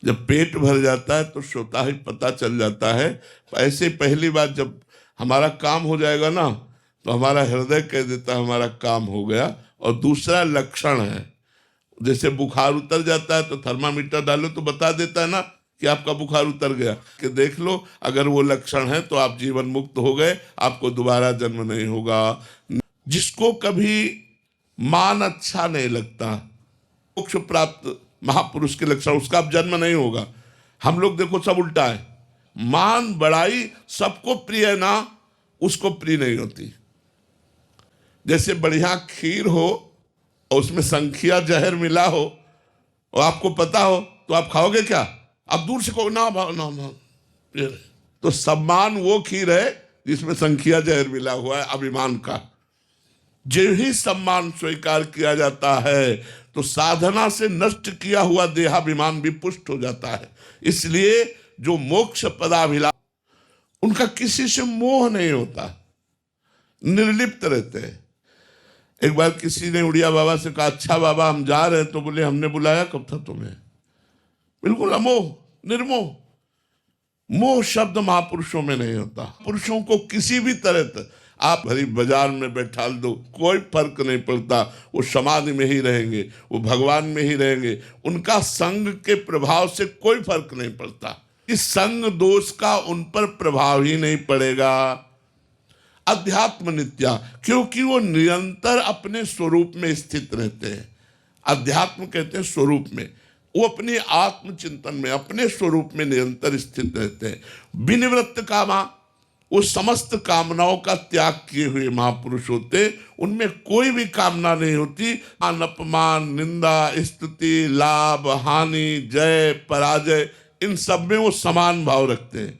जब पेट भर जाता है तो स्वतः ही पता चल जाता है। ऐसे पहली बार जब हमारा काम हो जाएगा ना, तो हमारा हृदय कह देता है हमारा काम हो गया। और दूसरा लक्षण है, जैसे बुखार उतर जाता है तो थर्मामीटर डालो तो बता देता है ना कि आपका बुखार उतर गया, कि देख लो अगर वो लक्षण है तो आप जीवन मुक्त हो गए, आपको दोबारा जन्म नहीं होगा। जिसको कभी मान अच्छा नहीं लगता, मोक्ष प्राप्त महापुरुष के लक्षण, उसका अब जन्म नहीं होगा। हम लोग देखो सब उल्टा है, मान बड़ाई सबको प्रिय ना, उसको प्रिय नहीं होती। जैसे बढ़िया खीर हो और उसमें संखिया जहर मिला हो और आपको पता हो तो आप खाओगे क्या? आप दूर से कहो ना ना ना। तो सम्मान वो खीर है जिसमें संखिया जहर मिला हुआ है, अभिमान का। जो ही सम्मान स्वीकार किया जाता है तो साधना से नष्ट किया हुआ देहाभिमान भी पुष्ट हो जाता है। इसलिए जो मोक्ष पदाभिलाष, उनका किसी से मोह नहीं होता, निर्लिप्त रहते हैं। एक बार किसी ने उड़िया बाबा से कहा, अच्छा बाबा हम जा रहे हैं, तो बोले हमने बुलाया कब था तुम्हें? बिल्कुल अमोह, निर्मोह। मोह शब्द महापुरुषों में नहीं होता। पुरुषों को किसी भी तरह आप भरी बाजार में बैठा दो, कोई फर्क नहीं पड़ता, वो समाधि में ही रहेंगे, वो भगवान में ही रहेंगे, उनका संग के प्रभाव से कोई फर्क नहीं पड़ता। इस संग दोष का उन पर प्रभाव ही नहीं पड़ेगा। अध्यात्म नित्या, क्योंकि वो निरंतर अपने स्वरूप में स्थित रहते हैं। अध्यात्म कहते हैं स्वरूप में, वो अपने आत्मचिंतन में अपने स्वरूप में निरंतर स्थित रहते हैं। विनिवृत्त कामा, वो समस्त कामनाओं का त्याग किए हुए महापुरुष होते, उनमें कोई भी कामना नहीं होती। मान अपमान, निंदा, स्तुति, लाभ हानि, जय पराजय, इन सब में वो समान भाव रखते हैं।